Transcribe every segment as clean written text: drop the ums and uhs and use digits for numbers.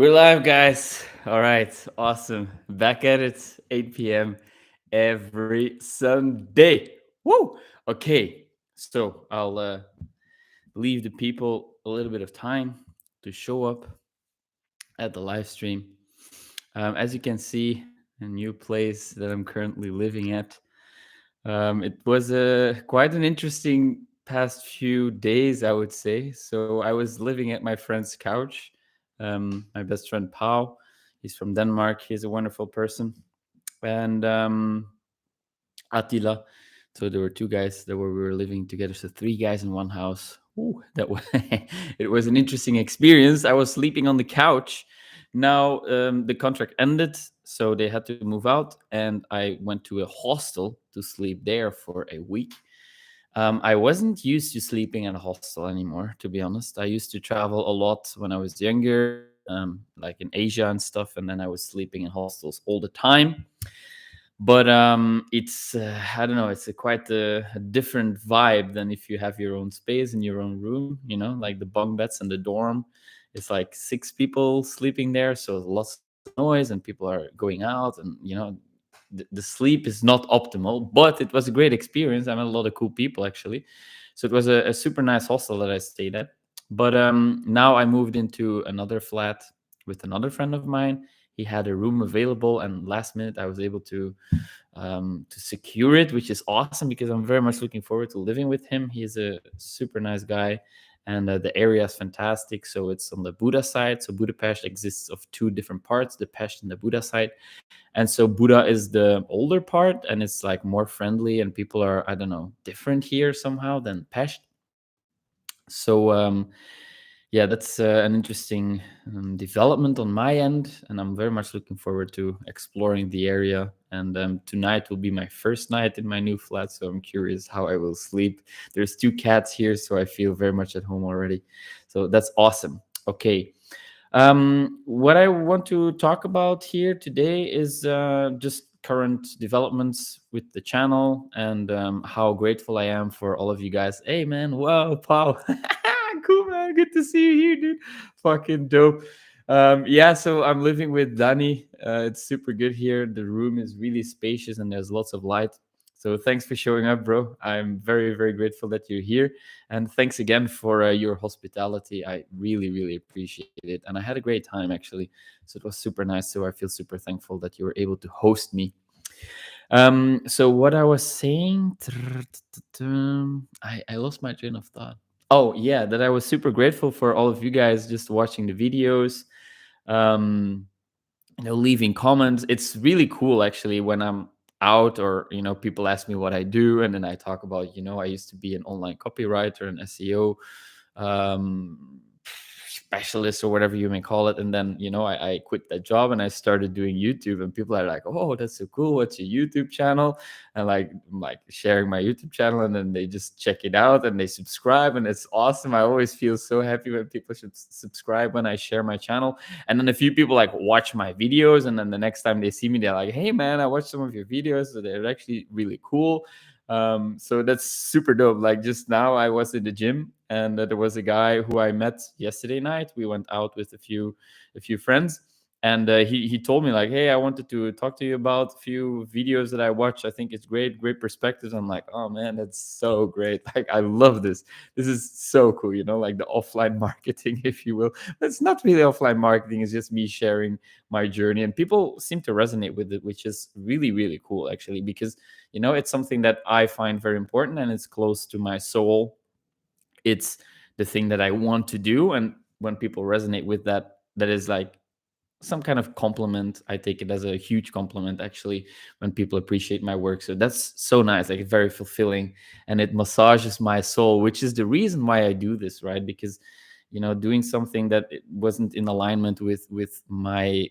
We're live, guys. All right, awesome. Back at it, 8 p.m. every Sunday. Woo! Okay, so I'll leave the people a little bit of time to show up at the live stream. As you can see, a new place that I'm currently living at. It was quite an interesting past few days, I would say. So I was living at my friend's couch. My best friend Pau, he's from Denmark. He's a wonderful person, and Attila. So there were two guys that we were living together. So three guys in one house. Ooh, that was it was an interesting experience. I was sleeping on the couch. Now the contract ended, so they had to move out, and I went to a hostel to sleep there for a week. I wasn't used to sleeping at a hostel anymore, to be honest. I used to travel a lot when I was younger, like in Asia and stuff, and then I was sleeping in hostels all the time. But it's I don't know, it's quite a different vibe than if you have your own space in your own room. Like the bunk beds in the dorm. It's like six people sleeping there, so lots of noise and people are going out, and the sleep is not optimal. But it was a great experience. I met a lot of cool people actually, so it was a super nice hostel that I stayed at. But now I moved into another flat with another friend of mine. He had a room available, and last minute I was able to secure it, which is awesome because I'm very much looking forward to living with him. He's a super nice guy, and the area is fantastic. So it's on the Buda side. So Budapest exists of two different parts, the Pest and the Buda side. And so Buda is the older part, and it's like more friendly, and people are, I don't know, different here somehow than Pest. So yeah, that's an interesting development on my end, and I'm very much looking forward to exploring the area. And tonight will be my first night in my new flat, so I'm curious how I will sleep. There's two cats here, so I feel very much at home already. So that's awesome. Okay. What I want to talk about here today is just current developments with the channel, and how grateful I am for all of you guys. Hey, man. Wow, Paul. Cool, man. Good to see you here, dude. Fucking dope. Yeah, so I'm living with Danny. It's super good here. The room is really spacious and there's lots of light. So thanks for showing up, bro. I'm very, very grateful that you're here. And thanks again for your hospitality. I really, really appreciate it. And I had a great time, actually. So it was super nice. So I feel super thankful that you were able to host me. So what I was saying, I lost my train of thought. Oh yeah, that I was super grateful for all of you guys just watching the videos, um, leaving comments. It's really cool actually when I'm out, or people ask me what I do, and then I talk about, I used to be an online copywriter and SEO specialist, or whatever you may call it. And then I quit that job and I started doing YouTube, and people are like, oh, that's so cool, what's your YouTube channel? And like sharing my YouTube channel, and then they just check it out and they subscribe, and it's awesome. I always feel so happy when people should subscribe when I share my channel. And then a few people like watch my videos, and then the next time they see me, they're like, hey man, I watched some of your videos, so they're actually really cool. So that's super dope. Like just now I was in the gym, and there was a guy who I met yesterday night. We went out with a few friends, and he told me like, hey, I wanted to talk to you about a few videos that I watched. I think it's great perspectives. I'm like, oh man, that's so great. Like I love this is so cool, like the offline marketing, if you will. It's not really offline marketing, it's just me sharing my journey, and people seem to resonate with it, which is really, really cool actually, because it's something that I find very important, and it's close to my soul. It's the thing that I want to do, and when people resonate with that, that is like some kind of compliment. I take it as a huge compliment actually, when people appreciate my work. So that's so nice, like very fulfilling, and it massages my soul, which is the reason why I do this, right? Because doing something that it wasn't in alignment with my,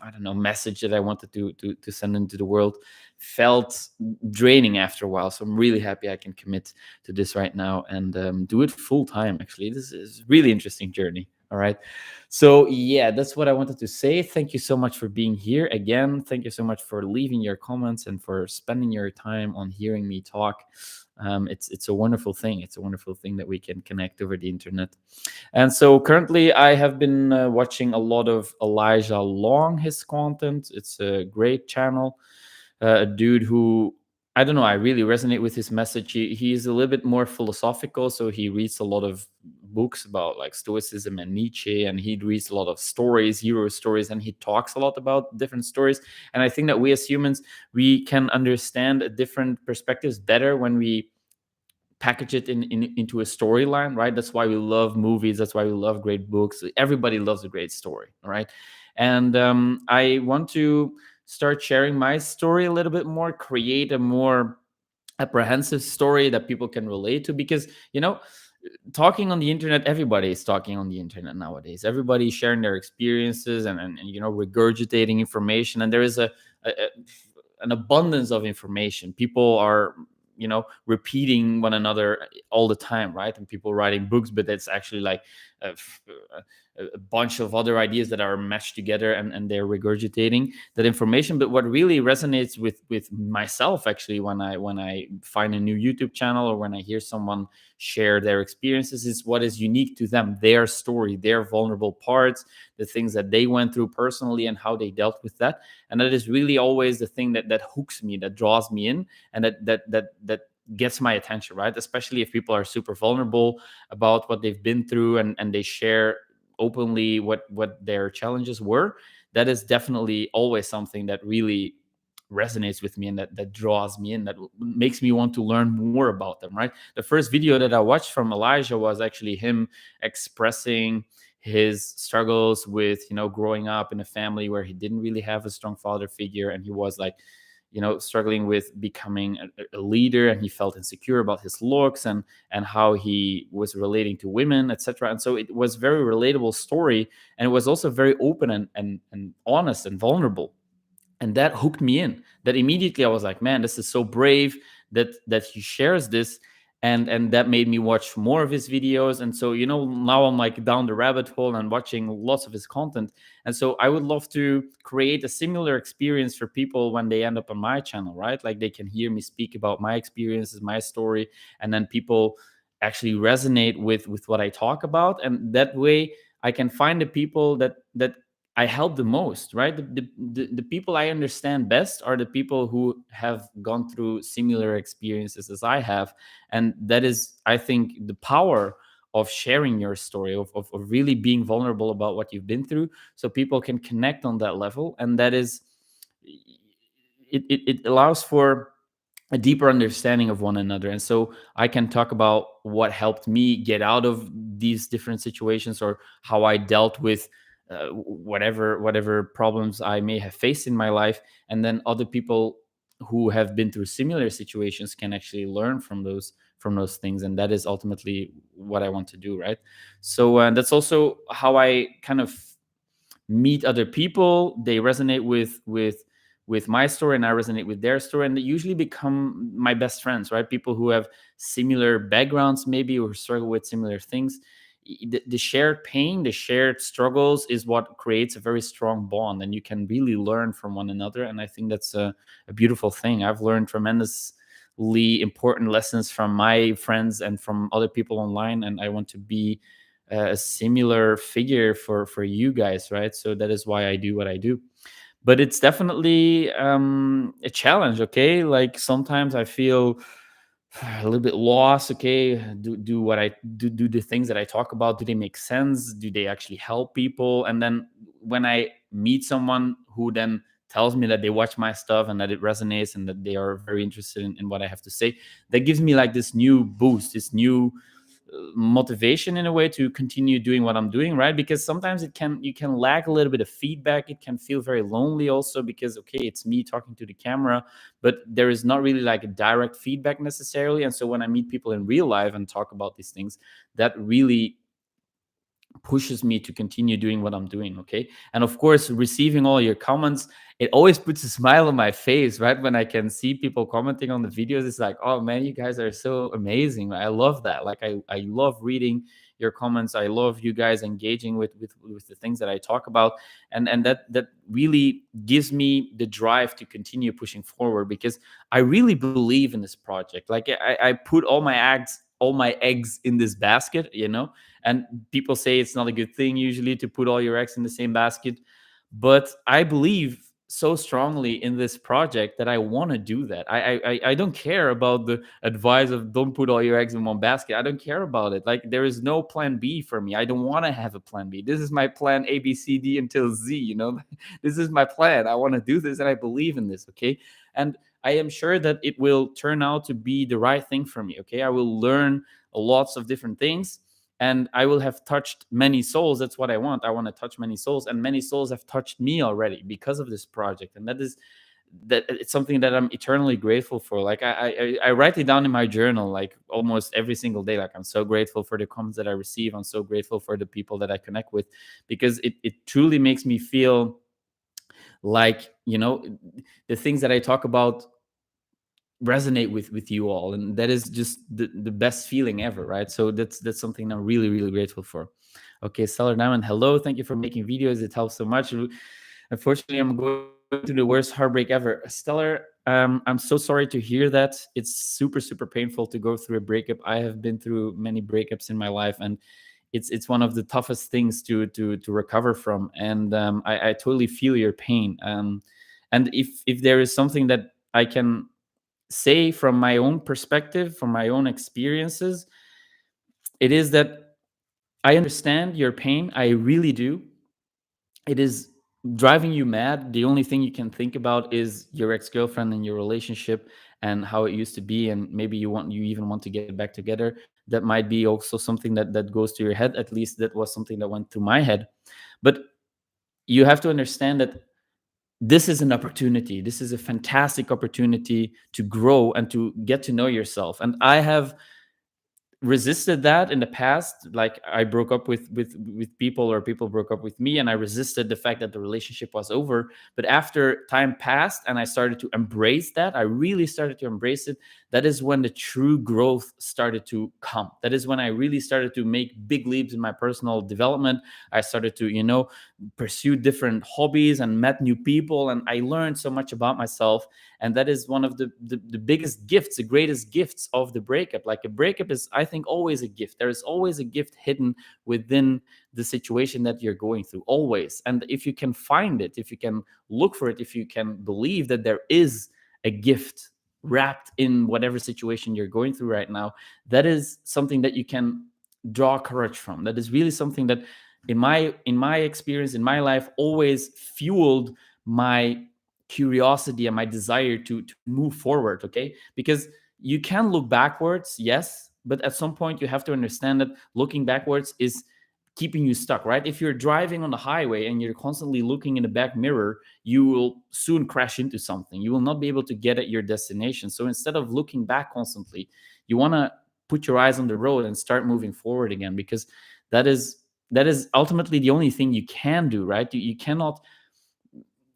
I don't know, message that I wanted to send into the world felt draining after a while. So I'm really happy I can commit to this right now, and do it full time. Actually, this is really interesting journey. All right. So, yeah, that's what I wanted to say. Thank you so much for being here again. Thank you so much for leaving your comments and for spending your time on hearing me talk. It's a wonderful thing. It's a wonderful thing that we can connect over the internet. And so currently, I have been watching a lot of Elijah Long, his content. It's a great channel. A dude who, I don't know, I really resonate with his message. He's a little bit more philosophical, so he reads a lot of books about like Stoicism and Nietzsche, and he reads a lot of stories, hero stories, and he talks a lot about different stories. And I think that we as humans, we can understand different perspectives better when we package it into a storyline, right? That's why we love movies. That's why we love great books. Everybody loves a great story, right? And I want to start sharing my story a little bit more, create a more apprehensive story that people can relate to, because talking on the internet, everybody is talking on the internet nowadays. Everybody's sharing their experiences and regurgitating information, and there is a an abundance of information. People are repeating one another all the time, right? And people writing books, but it's actually like a, a bunch of other ideas that are meshed together, and they're regurgitating that information. But what really resonates with myself, actually, when I find a new YouTube channel or when I hear someone share their experiences, is what is unique to them, their story, their vulnerable parts, the things that they went through personally and how they dealt with that. And that is really always the thing that hooks me, that draws me in, and that gets my attention, right? Especially if people are super vulnerable about what they've been through, and they share openly what their challenges were. That is definitely always something that really resonates with me, and that draws me in, that makes me want to learn more about them, right? The first video that I watched from Elijah was actually him expressing his struggles with growing up in a family where he didn't really have a strong father figure, and he was like struggling with becoming a leader, and he felt insecure about his looks and how he was relating to women, etc. And so it was very relatable story, and it was also very open and honest and vulnerable, and that hooked me in. That immediately I was like, man, this is so brave that he shares this. And that made me watch more of his videos. And so now I'm like down the rabbit hole and watching lots of his content. And so I would love to create a similar experience for people when they end up on my channel, right? Like they can hear me speak about my experiences, my story, and then people actually resonate with what I talk about. And that way I can find the people that I help the most, right? The people I understand best are the people who have gone through similar experiences as I have. And that is, I think, the power of sharing your story, of really being vulnerable about what you've been through, so people can connect on that level. And that is, it allows for a deeper understanding of one another. And so I can talk about what helped me get out of these different situations, or how I dealt with whatever problems I may have faced in my life. And then other people who have been through similar situations can actually learn from those things. And that is ultimately what I want to do, right? So that's also how I kind of meet other people. They resonate with my story, and I resonate with their story, and they usually become my best friends, right? People who have similar backgrounds, maybe, or struggle with similar things. The shared pain, the shared struggles is what creates a very strong bond, and you can really learn from one another. And I think that's a beautiful thing. I've learned tremendously important lessons from my friends and from other people online, and I want to be a similar figure for you guys, right? So that is why I do what I do. But it's definitely a challenge. Okay, like sometimes I feel a little bit lost. Okay, do what I do the things that I talk about, do they make sense? Do they actually help people? And then when I meet someone who then tells me that they watch my stuff and that it resonates and that they are very interested in what I have to say, that gives me like this new boost, this new motivation in a way to continue doing what I'm doing, right? Because sometimes you can lack a little bit of feedback. It can feel very lonely also, because okay, it's me talking to the camera, but there is not really like a direct feedback necessarily. And so when I meet people in real life and talk about these things, that really pushes me to continue doing what I'm doing. Okay. And of course, receiving all your comments, it always puts a smile on my face, right? When I can see people commenting on the videos, it's like, oh man, you guys are so amazing. I love that. Like I love reading your comments. I love you guys engaging with the things that I talk about, and that really gives me the drive to continue pushing forward, because I really believe in this project. Like I put all my eggs in this basket, and people say it's not a good thing usually to put all your eggs in the same basket, but I believe so strongly in this project that I want to do that. I don't care about the advice of don't put all your eggs in one basket. I don't care about it. Like, there is no plan B for me. I don't want to have a plan B. This is my plan A, B, C, D until Z, This is my plan. I want to do this and I believe in this, okay? And I am sure that it will turn out to be the right thing for me, okay? I will learn lots of different things, and I will have touched many souls. That's what I want. I want to touch many souls, and many souls have touched me already because of this project. And that it's something that I'm eternally grateful for. Like I write it down in my journal, like almost every single day. Like, I'm so grateful for the comments that I receive. I'm so grateful for the people that I connect with, because it truly makes me feel like, the things that I talk about resonate with you all, and that is just the best feeling ever, right? So that's something I'm really, really grateful for. Okay, Stellar Diamond, hello, thank you for making videos, it helps so much. Unfortunately, I'm going through the worst heartbreak ever. Stellar, I'm so sorry to hear that. It's super, super painful to go through a breakup. I have been through many breakups in my life, and it's one of the toughest things to recover from. And I totally feel your pain. And if there is something that I can say from my own perspective, from my own experiences, it is that I understand your pain. I really do. It is driving you mad. The only thing you can think about is your ex-girlfriend and your relationship and how it used to be, and maybe you even want to get back together. That might be also something that goes to your head. At least that was something that went through my head. But you have to understand that this is an opportunity. This is a fantastic opportunity to grow and to get to know yourself. And I have resisted that in the past. Like, I broke up with people, or people broke up with me, and I resisted the fact that the relationship was over. But after time passed and I started to embrace that, I really started to embrace it. That is when the true growth started to come. That is when I really started to make big leaps in my personal development. I started to pursue different hobbies and met new people, and I learned so much about myself. And that is one of the biggest gifts, the greatest gifts of the breakup. Like, a breakup is, I think, always a gift. There is always a gift hidden within the situation that you're going through, always. And if you can find it, if you can look for it, if you can believe that there is a gift wrapped in whatever situation you're going through right now, that is something that you can draw courage from. That is really something that, in my experience, in my life, always fueled my curiosity and my desire to move forward. Okay, because you can look backwards, yes, but at some point you have to understand that looking backwards is keeping you stuck, right? If you're driving on the highway and you're constantly looking in the back mirror, you will soon crash into something. You will not be able to get at your destination. So instead of looking back constantly, you want to put your eyes on the road and start moving forward again, because that is ultimately the only thing you can do, right? You cannot,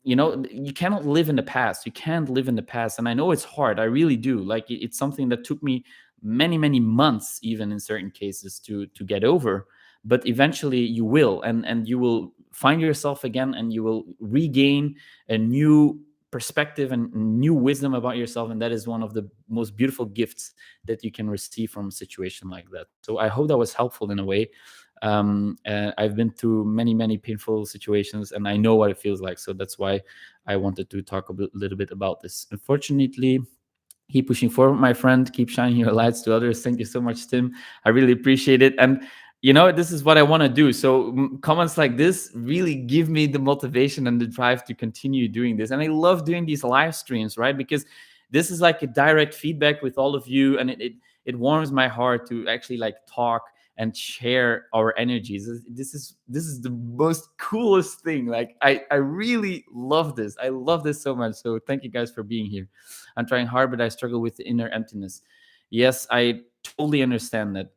you cannot live in the past. You can't live in the past. And I know it's hard. I really do. Like, it's something that took me many, many months, even in certain cases, to get over. But eventually you will, and you will find yourself again, and you will regain a new perspective and new wisdom about yourself. And that is one of the most beautiful gifts that you can receive from a situation like that. So I hope that was helpful in a way. I've been through many, many painful situations, and I know what it feels like. So that's why I wanted to talk little bit about this. Unfortunately, keep pushing forward, my friend. Keep shining your lights to others. Thank you so much, Tim. I really appreciate it. And this is what I want to do. So comments like this really give me the motivation and the drive to continue doing this. And I love doing these live streams, right? Because this is like a direct feedback with all of you, and it warms my heart to actually like talk and share our energies. This is the most coolest thing. Like, I really love this. I love this so much. So thank you guys for being here. I'm trying hard, but I struggle with the inner emptiness. Yes, I totally understand that.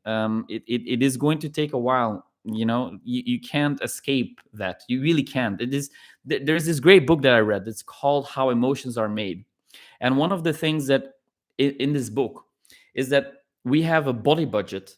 It is going to take a while. You can't escape that. You really can't. There's this great book that I read. It's called How Emotions Are Made. And one of the things that in this book is that we have a body budget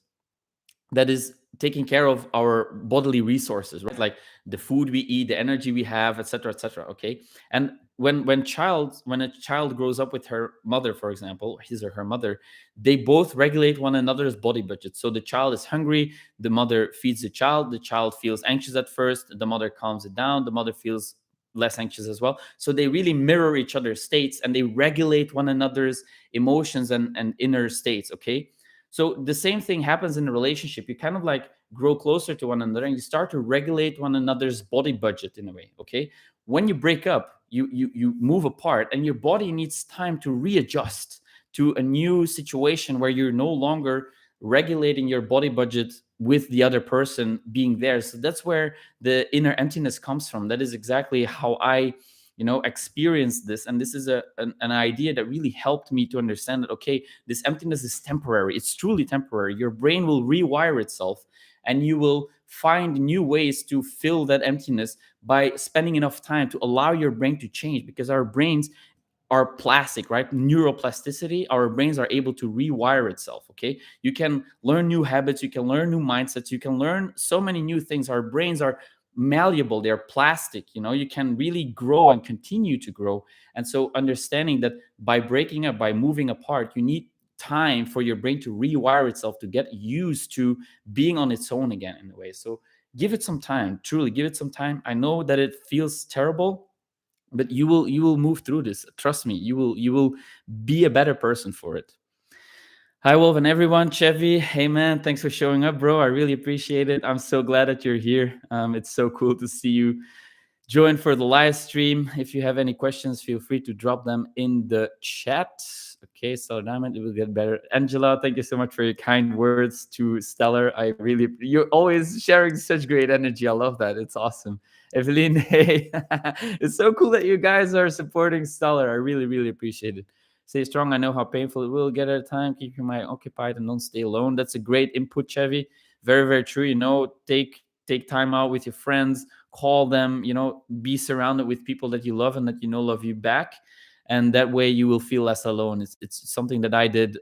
that is taking care of our bodily resources, right? Like the food we eat, the energy we have, etc., etc. Okay, and when a child grows up with her mother, for example, his or her mother, they both regulate one another's body budget. So the child is hungry, the mother feeds the child feels anxious at first, the mother calms it down, the mother feels less anxious as well. So they really mirror each other's states and they regulate one another's emotions and inner states. Okay, so the same thing happens in a relationship. You kind of like grow closer to one another and you start to regulate one another's body budget in a way. Okay, when you break up, you move apart and your body needs time to readjust to a new situation where you're no longer regulating your body budget with the other person being there. So that's where the inner emptiness comes from. That is exactly how I experienced this, and this is an idea that really helped me to understand that, okay, this emptiness is temporary. It's truly temporary. Your brain will rewire itself and you will find new ways to fill that emptiness by spending enough time to allow your brain to change, because our brains are plastic, right? Neuroplasticity, our brains are able to rewire itself. Okay, you can learn new habits, you can learn new mindsets, you can learn so many new things. Our brains are malleable, they're plastic. You can really grow and continue to grow. And so understanding that by breaking up, by moving apart, you need time for your brain to rewire itself, to get used to being on its own again in a way. So give it some time, truly give it some time. I know that it feels terrible, but you will move through this. Trust me, you will be a better person for it. Hi Wolf and everyone. Chevy, hey man, thanks for showing up, bro. I really appreciate it. I'm so glad that you're here. It's so cool to see you join for the live stream. If you have any questions, feel free to drop them in the chat. Okay, so Diamond, it will get better. Angela, thank you so much for your kind words to Stellar. You're always sharing such great energy. I love that. It's awesome. Evelyn, hey, it's so cool that you guys are supporting Stellar. I really, really appreciate it. Stay strong. I know how painful it will get at a time. Keep your mind occupied and don't stay alone. That's a great input, Chevy. Very, very true. Take time out with your friends, call them, be surrounded with people that you love and that love you back, and that way you will feel less alone. It's something that I did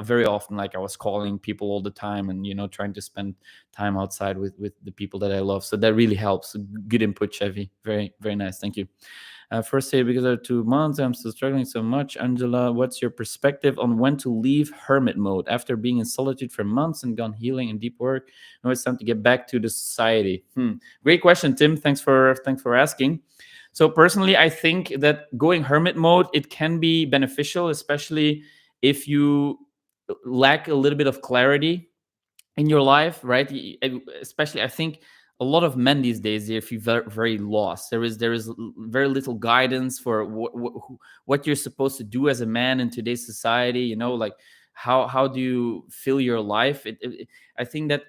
very often. Like, I was calling people all the time and trying to spend time outside with the people that I love. So that really helps. Good input, Chevy. Very, very nice. Thank you. First day, because of 2 months, I'm still struggling so much. Angela, what's your perspective on when to leave hermit mode after being in solitude for months and gone healing and deep work? Now it's time to get back to the society. Great question, Tim. Thanks for asking. So personally, I think that going hermit mode, it can be beneficial, especially if you lack a little bit of clarity in your life, right? Especially, I think a lot of men these days, they feel very, very lost. There is very little guidance for what you're supposed to do as a man in today's society. Like how do you fill your life? I think that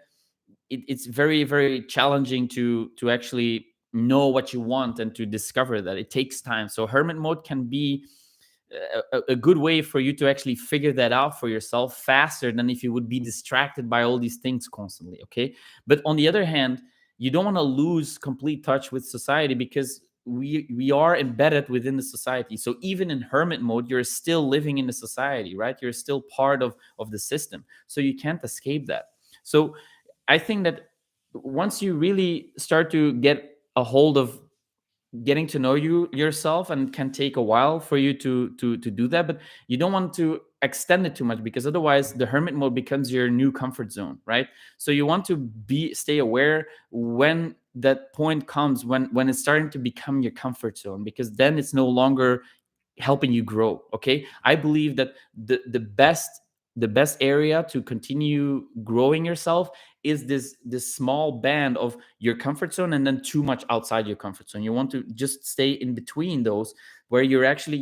it's very, very challenging to actually know what you want and to discover that. It takes time. So hermit mode can be a good way for you to actually figure that out for yourself faster than if you would be distracted by all these things constantly. Okay, but on the other hand, you don't want to lose complete touch with society, because we are embedded within the society. So even in hermit mode, you're still living in the society, right? You're still part of the system, so you can't escape that. So I think that once you really start to get a hold of getting to know yourself, and can take a while for you to do that, but you don't want to extend it too much, because otherwise the hermit mode becomes your new comfort zone, right? So you want to stay aware when that point comes, when it's starting to become your comfort zone, because then it's no longer helping you grow. Okay, I believe that the best area to continue growing yourself is this small band of your comfort zone, and then too much outside your comfort zone. You want to just stay in between those, where you're actually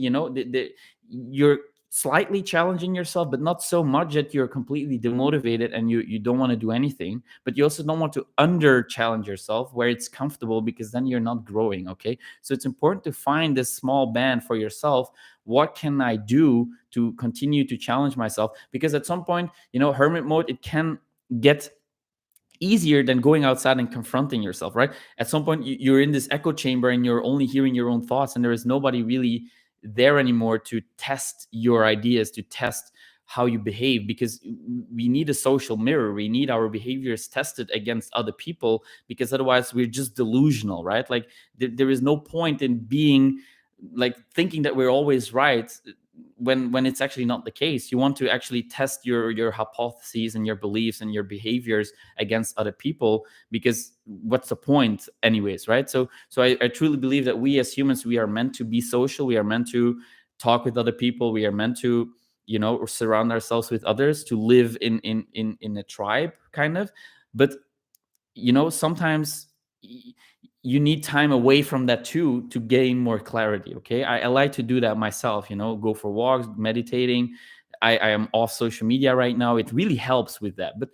you're slightly challenging yourself, but not so much that you're completely demotivated and you don't want to do anything, but you also don't want to under challenge yourself where it's comfortable, because then you're not growing. Okay, so it's important to find this small band for yourself. What can I do to continue to challenge myself? Because at some point, hermit mode, it can get easier than going outside and confronting yourself, right? At some point, you're in this echo chamber and you're only hearing your own thoughts, and there is nobody really there anymore to test your ideas, to test how you behave, because we need a social mirror. We need our behaviors tested against other people, because otherwise we're just delusional, right? Like there is no point in being like thinking that we're always right when it's actually not the case. You want to actually test your hypotheses and your beliefs and your behaviors against other people, because what's the point anyways, right? So I truly believe that we as humans, we are meant to be social. We are meant to talk with other people. We are meant to, surround ourselves with others, to live in a tribe kind of. But sometimes you need time away from that too, to gain more clarity. Okay, I like to do that myself, go for walks, meditating. I am off social media right now. It really helps with that. But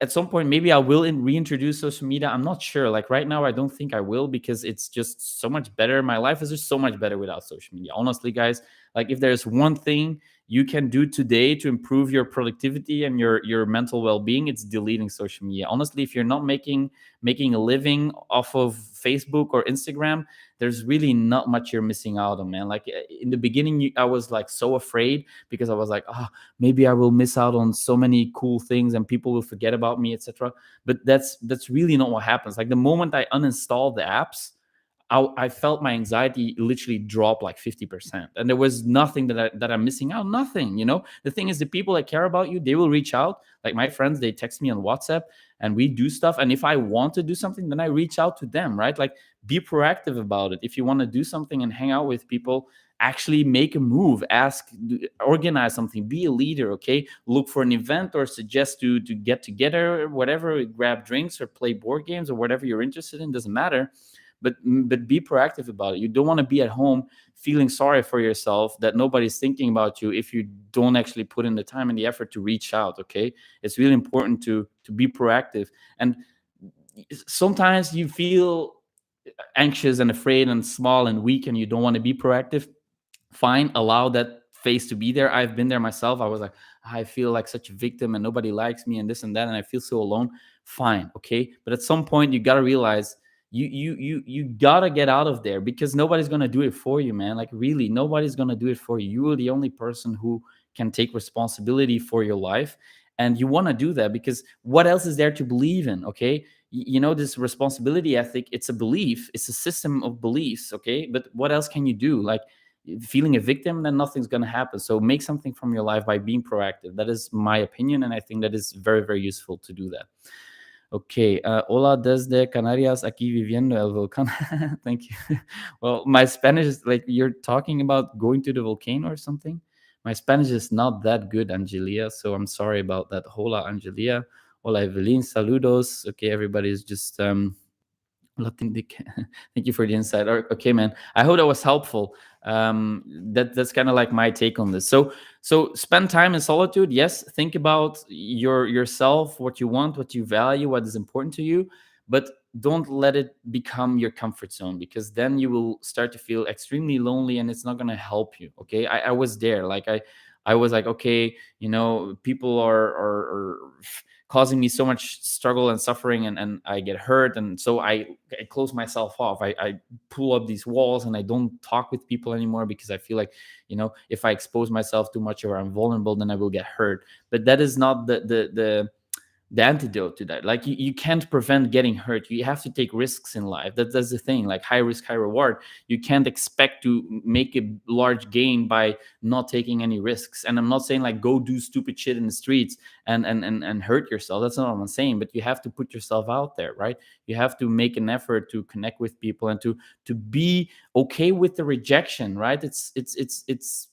at some point maybe I will reintroduce social media. I'm not sure. Like right now I don't think I will, because it's just so much better. My life is just so much better without social media, honestly, guys. Like if there's one thing you can do today to improve your productivity and your mental well-being, it's deleting social media. Honestly, if you're not making a living off of Facebook or Instagram, there's really not much you're missing out on, man. Like in the beginning, I was like so afraid, because I was like, oh, maybe I will miss out on so many cool things and people will forget about me, etc. But that's really not what happens. Like the moment I uninstalled the apps, I felt my anxiety literally drop like 50%. And there was nothing that I'm missing out. Nothing, The thing is, the people that care about you, they will reach out. Like my friends, they text me on WhatsApp and we do stuff. And if I want to do something, then I reach out to them, right? Like be proactive about it. If you want to do something and hang out with people, actually make a move, ask, organize something, be a leader. Okay, look for an event or suggest to get together or whatever, grab drinks or play board games or whatever you're interested in, doesn't matter. But be proactive about it. You don't want to be at home feeling sorry for yourself that nobody's thinking about you if you don't actually put in the time and the effort to reach out. Okay, it's really important to be proactive. And sometimes you feel anxious and afraid and small and weak and you don't want to be proactive. Fine, allow that phase to be there. I've been there myself. I was like, I feel like such a victim and nobody likes me and this and that, and I feel so alone. Fine, okay, but at some point you got to realize you gotta get out of there, because nobody's gonna do it for you, man. Like really, nobody's gonna do it for you. You are the only person who can take responsibility for your life, and you want to do that, because what else is there to believe in? Okay, this responsibility ethic, it's a belief, it's a system of beliefs. Okay, but what else can you do? Like feeling a victim, then nothing's going to happen. So make something from your life by being proactive. That is my opinion, and I think that is very, very useful to do that. Okay, hola desde Canarias, aquí viviendo el volcán. Thank you. Well, my Spanish is like, you're talking about going to the volcano or something. My Spanish is not that good, Angelia, so I'm sorry about that. Hola, Angelia. Hola, Evelyn. Saludos. Okay, everybody's just thank you for the insight. Okay, man. I hope that was helpful. That's kind of like my take on this. So spend time in solitude. Yes, think about yourself, what you want, what you value, what is important to you, but don't let it become your comfort zone, because then you will start to feel extremely lonely and it's not going to help you. Okay, I was there. Like I was like, okay, people are causing me so much struggle and suffering, and I get hurt, and so I close myself off. I pull up these walls and I don't talk with people anymore, because I feel like, if I expose myself too much or I'm vulnerable, then I will get hurt. But that is not the antidote to that. Like you can't prevent getting hurt. You have to take risks in life. That's the thing. Like high risk, high reward. You can't expect to make a large gain by not taking any risks. And I'm not saying like go do stupid shit in the streets and hurt yourself. That's not what I'm saying. But you have to put yourself out there, right? You have to make an effort to connect with people and to be okay with the rejection, right? It's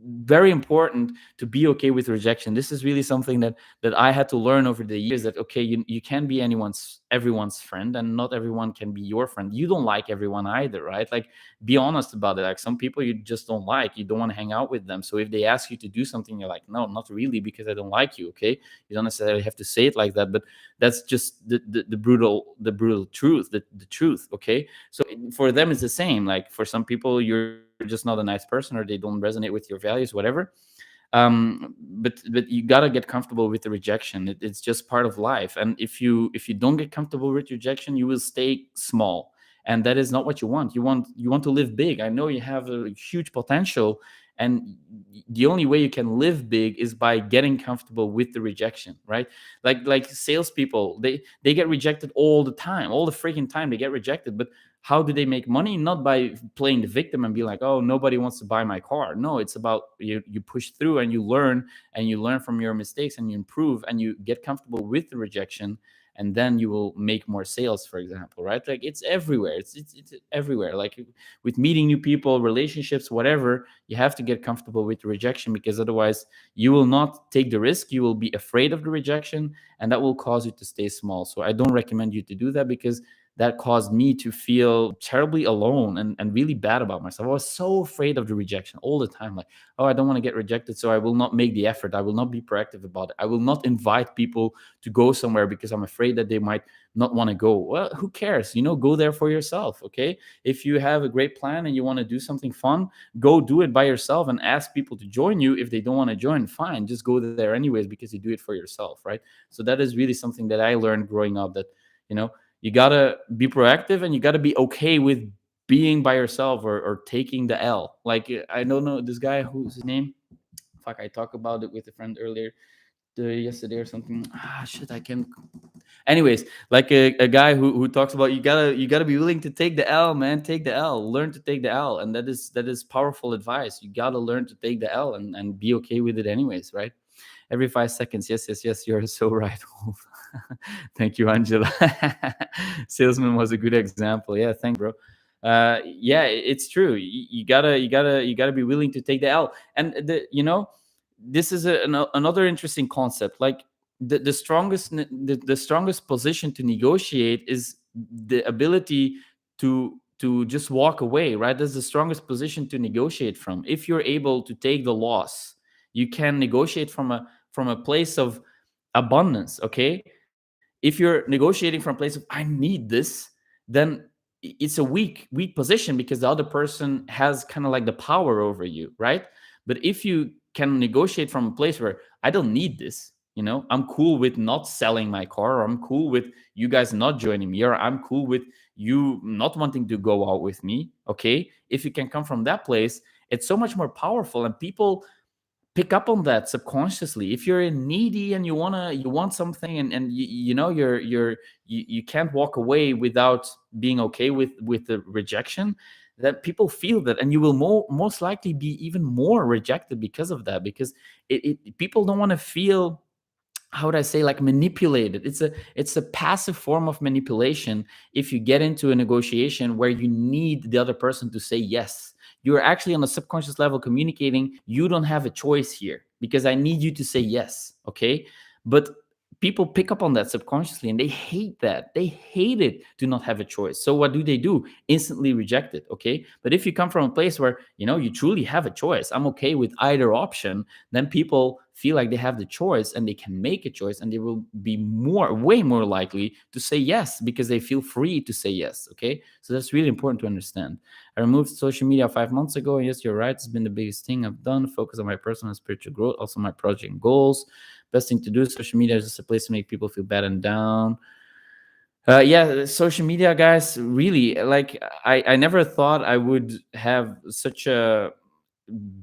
very important to be okay with rejection. This is really something that I had to learn over the years, that okay, you can be everyone's friend, and not everyone can be your friend. You don't like everyone either, right? Like be honest about it. Like some people you just don't like, you don't want to hang out with them. So if they ask you to do something, you're like, no, not really, because I don't like you. Okay, you don't necessarily have to say it like that, but that's just the brutal truth, the truth. Okay, so for them it's the same. Like for some people you're just not a nice person, or they don't resonate with your values, whatever. But you gotta get comfortable with the rejection. It's just part of life. And if you don't get comfortable with rejection, you will stay small, and that is not what you want. You want to live big. I know you have a huge potential, And the only way you can live big is by getting comfortable with the rejection, right? Like salespeople, they get rejected all the time, all the freaking time they get rejected. But how do they make money? Not by playing the victim and be like, oh, nobody wants to buy my car. No, it's about you push through and you learn, and you learn from your mistakes, and you improve, and you get comfortable with the rejection, and then you will make more sales, for example, right? Like it's everywhere. It's everywhere. Like with meeting new people, relationships, whatever, you have to get comfortable with the rejection, because otherwise you will not take the risk. You will be afraid of the rejection, and that will cause you to stay small. So I don't recommend you to do that, because that caused me to feel terribly alone and really bad about myself. I was so afraid of the rejection all the time. Like, oh, I don't want to get rejected, so I will not make the effort. I will not be proactive about it. I will not invite people to go somewhere because I'm afraid that they might not want to go. Well, who cares? Go there for yourself, okay? If you have a great plan and you want to do something fun, go do it by yourself and ask people to join you. If they don't want to join, fine, just go there anyways, because you do it for yourself, right? So that is really something that I learned growing up, that you know you gotta be proactive, and you gotta be okay with being by yourself, or taking the L. Like I don't know this guy, who's his name? Fuck, I talked about it with a friend earlier, yesterday or something. Shit, I can. Anyways, like a guy who talks about you gotta be willing to take the L, man. Take the L. Learn to take the L, and that is powerful advice. You gotta learn to take the L, and be okay with it anyways, right? Every 5 seconds. Yes, yes, yes. You're so right. Thank you, Angela. Salesman was a good example. Yeah, thanks, bro. Yeah, it's true. You gotta be willing to take the L. And this is another interesting concept. Like the strongest position to negotiate is the ability to just walk away, right? That's the strongest position to negotiate from. If you're able to take the loss, you can negotiate from a place of abundance. Okay, if you're negotiating from a place of I need this, then it's a weak position, because the other person has kind of like the power over you, right? But if you can negotiate from a place where I don't need this, I'm cool with not selling my car, or I'm cool with you guys not joining me, or I'm cool with you not wanting to go out with me. Okay, if you can come from that place, it's so much more powerful, and people pick up on that subconsciously. If you're needy and you want something, and you can't walk away without being okay with the rejection, that people feel that, and you will most likely be even more rejected because of that, because people don't want to feel, how would I say, like manipulated. It's a passive form of manipulation. If you get into a negotiation where you need the other person to say yes, you're actually on a subconscious level communicating, you don't have a choice here, because I need you to say yes. Okay, but people pick up on that subconsciously, and they hate that. They hate it to not have a choice. So what do? Instantly reject it. Okay, but if you come from a place where you truly have a choice, I'm okay with either option, then people feel like they have the choice, and they can make a choice, and they will be way more likely to say yes, because they feel free to say yes. Okay, so that's really important to understand. I removed social media 5 months ago, and yes, you're right, it's been the biggest thing I've done. Focus on my personal and spiritual growth, also my project goals. Best thing to do. Social media is just a place to make people feel bad and down. Yeah, social media, guys, really, like I never thought I would have such a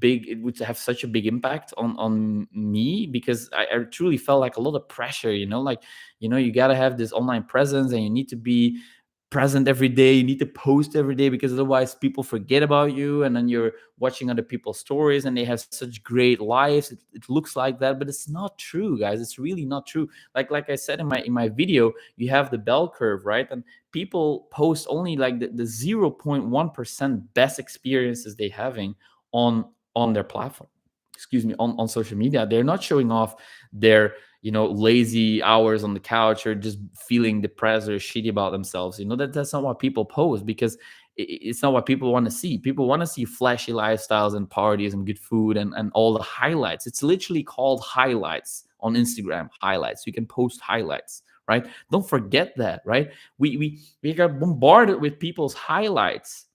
it would have such a big impact on me, because I truly felt like a lot of pressure. Like you got to have this online presence, and you need to be present every day. You need to post every day, because otherwise people forget about you, and then you're watching other people's stories, and they have such great lives. It looks like that, but it's not true, guys. It's really not true. Like I said in my video, you have the bell curve, right? And people post only like the 0.1% best experiences they having on their platform, excuse me, on social media. They're not showing off their lazy hours on the couch, or just feeling depressed or shitty about themselves. That's not what people post, because it's not what people want to see. People want to see flashy lifestyles and parties and good food, and all the highlights. It's literally called highlights on Instagram. Highlights, you can post highlights, right? Don't forget that, right? We got bombarded with people's highlights.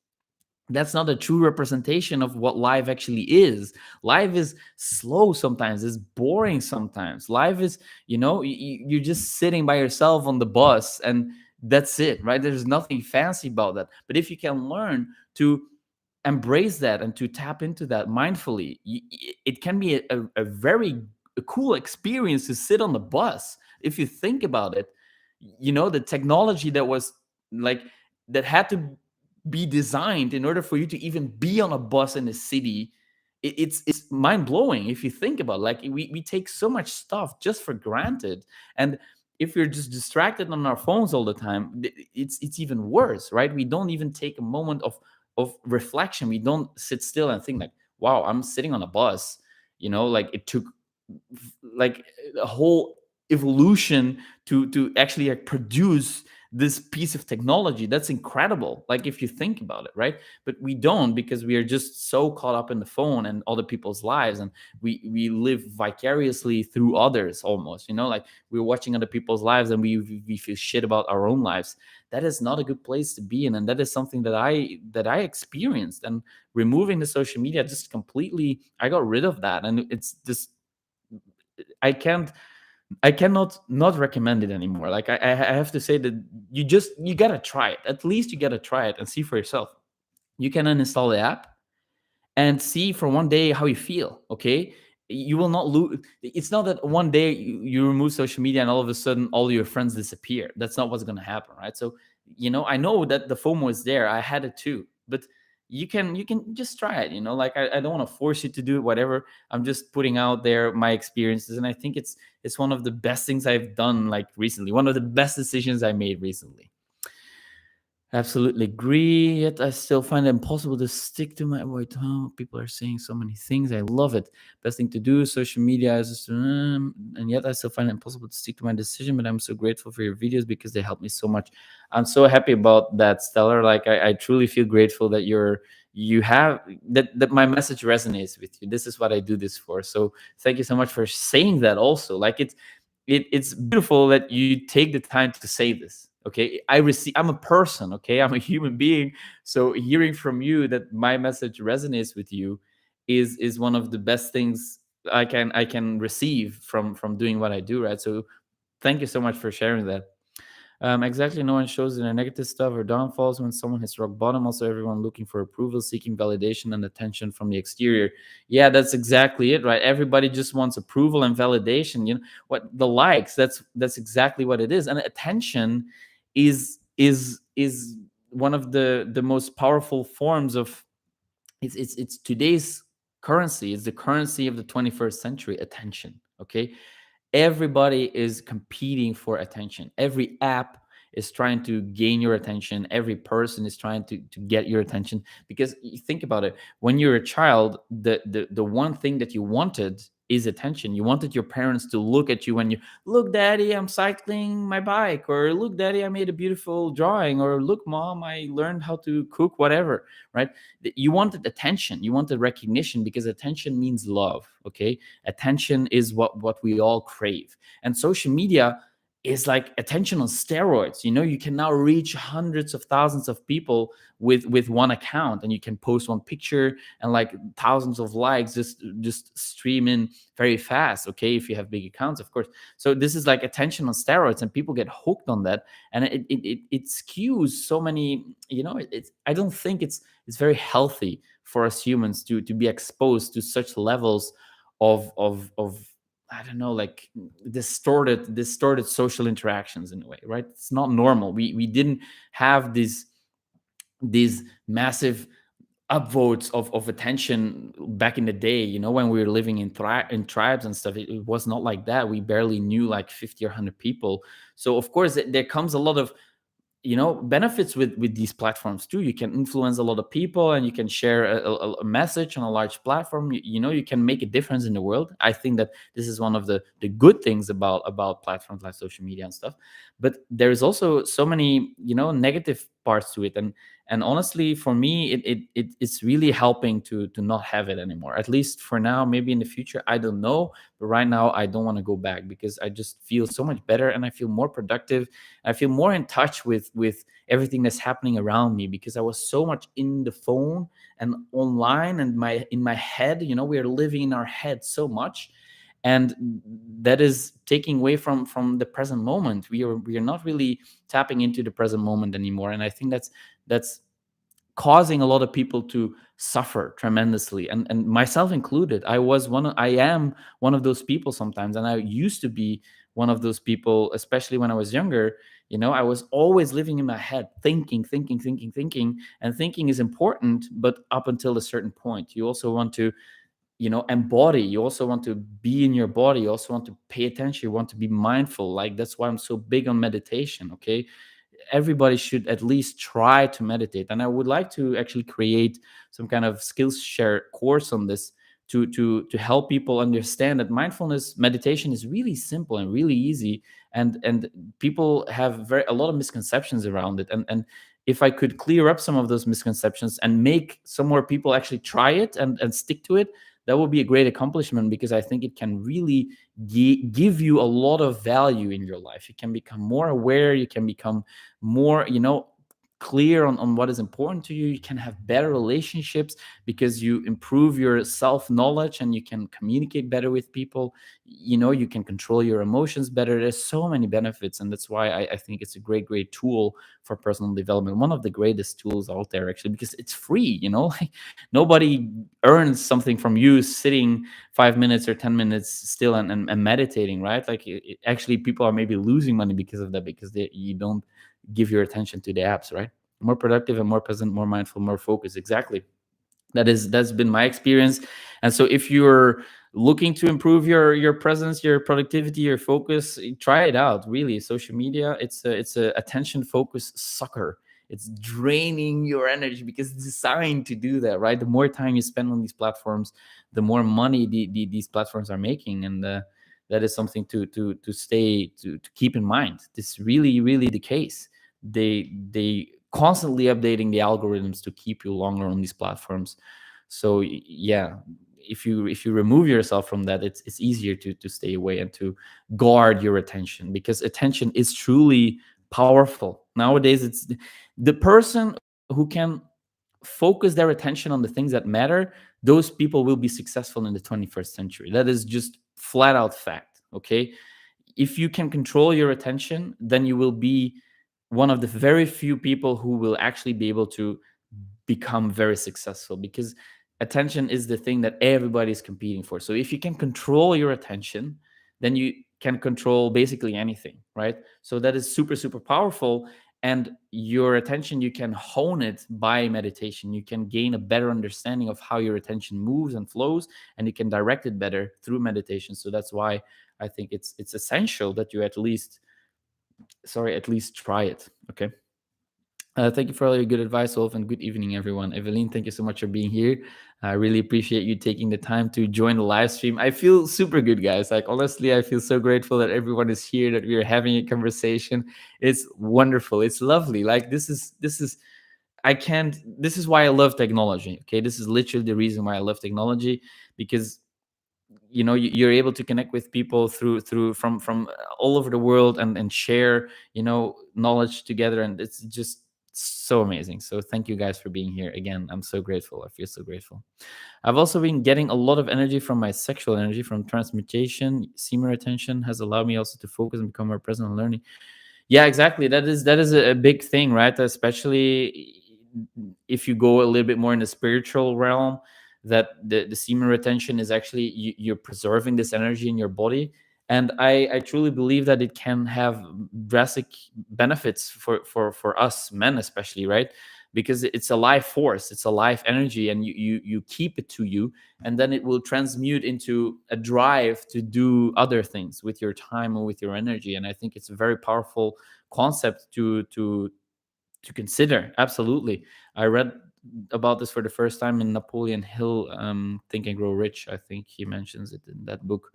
That's not a true representation of what life actually is. Life is slow sometimes, it's boring sometimes. Life is, you're just sitting by yourself on the bus, and that's it, right? There's nothing fancy about that. But if you can learn to embrace that and to tap into that mindfully, it can be a very cool experience to sit on the bus. If you think about it, the technology that was like that had to be designed in order for you to even be on a bus in a city, it's mind-blowing if you think about it. Like we take so much stuff just for granted, and if we're just distracted on our phones all the time, it's even worse, right? We don't even take a moment of reflection. We don't sit still and think like, wow, I'm sitting on a bus. Like it took like a whole evolution to actually like produce this piece of technology. That's incredible, like if you think about it, right? But we don't, because we are just so caught up in the phone and other people's lives, and we live vicariously through others almost, like we're watching other people's lives and we feel shit about our own lives. That is not a good place to be in, and that is something that I experienced. And removing the social media just completely, I got rid of that, and it's just, I can't, I cannot not recommend it anymore. Like I have to say that you gotta try it. At least you gotta try it and see for yourself. You can uninstall the app and see for one day how you feel. Okay, you will not lose. It's not that one day you remove social media and all of a sudden all your friends disappear. That's not what's going to happen, right? So I know that the FOMO is there. I had it too, but you can just try it. Like I don't want to force you to do it, whatever. I'm just putting out there my experiences, and I think it's one of the best things I've done, like recently, one of the best decisions I made recently. Absolutely agree. Yet I still find it impossible to stick to my wait. Oh, people are saying so many things. I love it. Best thing to do. Social media is just, and yet I still find it impossible to stick to my decision. But I'm so grateful for your videos because they help me so much. I'm so happy about that, Stellar. Like I truly feel grateful that you have that my message resonates with you. This is what I do this for. So thank you so much for saying that. Also, like it's beautiful that you take the time to say this. Okay, I'm a person. Okay, I'm a human being. So hearing from you that my message resonates with you is one of the best things I can receive from doing what I do, right? So thank you so much for sharing that. Exactly. No one shows their negative stuff or downfalls when someone hits rock bottom. Also, everyone looking for approval, seeking validation and attention from the exterior. Yeah, that's exactly it, right? Everybody just wants approval and validation. What the likes? That's exactly what it is. And attention is one of the most powerful forms of it's today's currency. It's the currency of the 21st century. Attention. Okay, everybody is competing for attention. Every app is trying to gain your attention. Every person is trying to get your attention, because you think about it, when you're a child, the one thing that you wanted is attention. You wanted your parents to look at you when you look, daddy, I'm cycling my bike, or look, daddy, I made a beautiful drawing, or look, mom, I learned how to cook, whatever, right? You wanted attention, you wanted recognition, because attention means love. Okay, attention is what we all crave. And social media is like attention on steroids. You can now reach hundreds of thousands of people with one account, and you can post one picture and like thousands of likes just stream in very fast. Okay, if you have big accounts, of course. So this is like attention on steroids, and people get hooked on that, and it skews so many. I don't think it's very healthy for us humans to be exposed to such levels of I don't know, like distorted social interactions in a way, right? It's not normal. We didn't have these massive upvotes of attention back in the day, when we were living in tribes and stuff. It was not like that. We barely knew like 50 or 100 people. So of course there comes a lot of benefits with these platforms too. You can influence a lot of people, and you can share a message on a large platform. You can make a difference in the world. I think that this is one of the good things about platforms like social media and stuff. But there's also so many negative parts to it, and honestly, for me, it's really helping to not have it anymore, at least for now. Maybe in the future, I don't know, but right now I don't want to go back, because I just feel so much better, and I feel more productive. I feel more in touch with everything that's happening around me, because I was so much in the phone and online, and in my head. We are living in our head so much, and that is taking away from the present moment. We are not really tapping into the present moment anymore, and I think that's causing a lot of people to suffer tremendously, and myself included. I am one of those people sometimes, and I used to be one of those people, especially when I was younger. I was always living in my head, thinking, and thinking is important, but up until a certain point. You also want to, embody. You also want to be in your body. You also want to pay attention. You want to be mindful. Like, that's why I'm so big on meditation. Okay, everybody should at least try to meditate, and I would like to actually create some kind of skills share course on this, to help people understand that mindfulness meditation is really simple and really easy. And people have a lot of misconceptions around it, and if I could clear up some of those misconceptions and make some more people actually try it and stick to it, that would be a great accomplishment, because I think it can really give you a lot of value in your life. You can become more aware. You can become more, clear on what is important to you. You can have better relationships because you improve your self knowledge, and you can communicate better with people. You can control your emotions better. There's so many benefits, and that's why I think it's a great tool for personal development. One of the greatest tools out there, actually, because it's free. Like, nobody earns something from you sitting 5 minutes or 10 minutes still and meditating, right? Like, actually, people are maybe losing money because of that, because you don't give your attention to the apps, right? More productive and more present, more mindful, more focused. Exactly. That's been my experience. And so if you're looking to improve your presence, your productivity, your focus, try it out. Really, social media, it's a attention focus sucker. It's draining your energy because it's designed to do that, right? The more time you spend on these platforms, the more money these platforms are making. And that is something to keep in mind. This is really the case. They constantly updating the algorithms to keep you longer on these platforms. So yeah, if you remove yourself from that, it's easier to stay away and to guard your attention, because attention is truly powerful nowadays. It's the person who can focus their attention on the things that matter. Those people will be successful in the 21st century. That is just flat out fact. Okay, if you can control your attention, then you will be one of the very few people who will actually be able to become very successful, because attention is the thing that everybody is competing for. So if you can control your attention, then you can control basically anything, right? So that is super powerful. And your attention, you can hone it by meditation. You can gain a better understanding of how your attention moves and flows, and you can direct it better through meditation. So that's why I think it's essential that you at least try it. Okay. Thank you for all your good advice, Wolf, and good evening, everyone. Evelyn, thank you so much for being here. I really appreciate you taking the time to join the live stream. I feel super good, guys. Like, honestly, I feel so grateful that everyone is here, that we are having a conversation. It's wonderful. It's lovely. Like, this is why I love technology. Okay. This is literally the reason why I love technology, because you're able to connect with people through from all over the world, and share knowledge together, and it's just so amazing. So thank you guys for being here again. I'm so grateful. I feel so grateful. I've also been getting a lot of energy from my sexual energy, from transmutation. Semen retention has allowed me also to focus and become more present and learning. Yeah, exactly. That is a big thing, right? Especially if you go a little bit more in the spiritual realm, that the semen retention is actually, you're preserving this energy in your body. And I truly believe that it can have drastic benefits for us men, especially, right? Because it's a life force, it's a life energy, and you keep it to you, and then it will transmute into a drive to do other things with your time and with your energy. And I think it's a very powerful concept to consider. Absolutely. I read about this for the first time in Napoleon Hill, Think and Grow Rich. I think he mentions it in that book.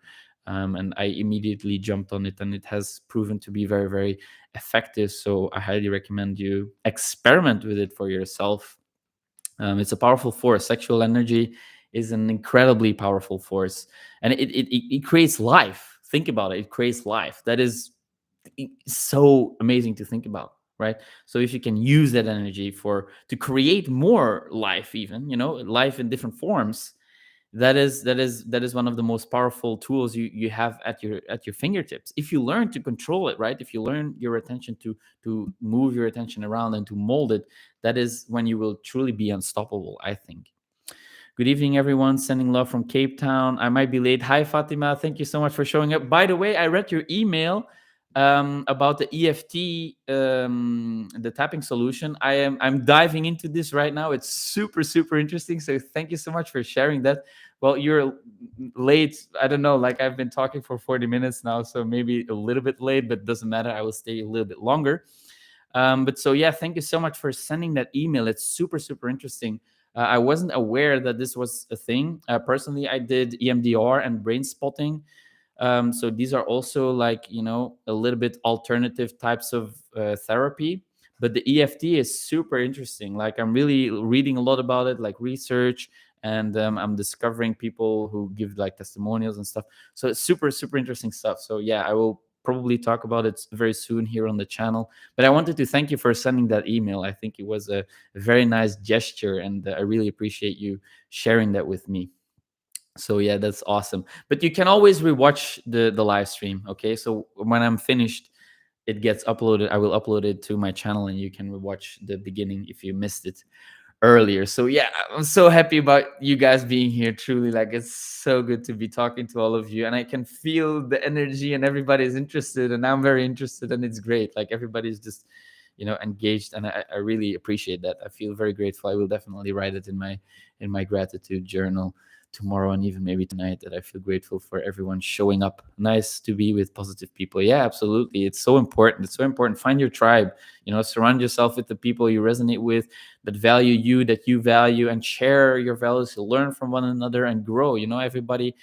And I immediately jumped on it, and it has proven to be very effective. So I highly recommend you experiment with it for yourself. It's a powerful force. Sexual energy is an incredibly powerful force, and it creates life. Think about it. It creates life. That is so amazing to think about, right? So if you can use that energy to create more life, even life in different forms, That is one of the most powerful tools you have at your fingertips if you learn to control it, right? If you learn your attention to move your attention around and to mold it, that is when you will truly be unstoppable, I think. Good evening, everyone. Sending love from Cape Town. I might be late. Hi, Fatima. Thank you so much for showing up. By the way, I read your email about the EFT, the tapping solution. I'm diving into this right now. It's super super interesting. So thank you so much for sharing that. Well, you're late. I don't know. Like I've been talking for 40 minutes now, so maybe a little bit late, but doesn't matter. I will stay a little bit longer. But so yeah, thank you so much for sending that email. It's super super interesting. I wasn't aware that this was a thing. Personally, I did EMDR and brain spotting. So these are also like, a little bit alternative types of therapy. But the EFT is super interesting. Like I'm really reading a lot about it, like research, and I'm discovering people who give like testimonials and stuff. So it's super super interesting stuff. So yeah, I will probably talk about it very soon here on the channel. But I wanted to thank you for sending that email. I think it was a very nice gesture, and I really appreciate you sharing that with me. So yeah, that's awesome. But you can always rewatch the live stream. Okay, so when I'm finished, it gets uploaded. I will upload it to my channel, and you can rewatch the beginning if you missed it earlier. So yeah, I'm so happy about you guys being here. Truly, like it's so good to be talking to all of you, and I can feel the energy, and everybody's interested, and I'm very interested, and it's great. Like everybody's just engaged, and I really appreciate that. I feel very grateful. I will definitely write it in my gratitude journal tomorrow, and even maybe tonight, that I feel grateful for everyone showing up. Nice to be with positive people. Yeah, absolutely. It's so important. It's so important. Find your tribe. Surround yourself with the people you resonate with, that value you, that you value, and share your values. To learn from one another and grow. Everybody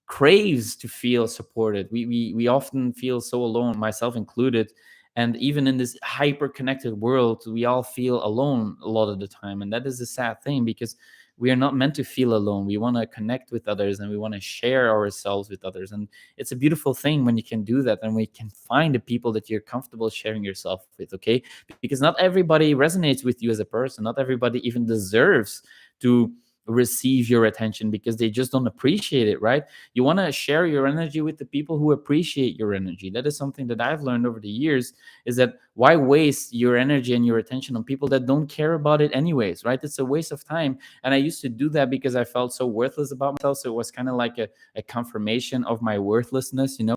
craves to feel supported. We often feel so alone, myself included. And even in this hyper connected world, we all feel alone a lot of the time. And that is a sad thing, because we are not meant to feel alone. We want to connect with others, and we want to share ourselves with others. And it's a beautiful thing when you can do that, and we can find the people that you're comfortable sharing yourself with. Okay, because not everybody resonates with you as a person. Not everybody even deserves to receive your attention, because they just don't appreciate it, right? You want to share your energy with the people who appreciate your energy. That is something that I've learned over the years, is that why waste your energy and your attention on people that don't care about it anyways, right? It's a waste of time. And I used to do that because I felt so worthless about myself. So it was kind of like a confirmation of my worthlessness.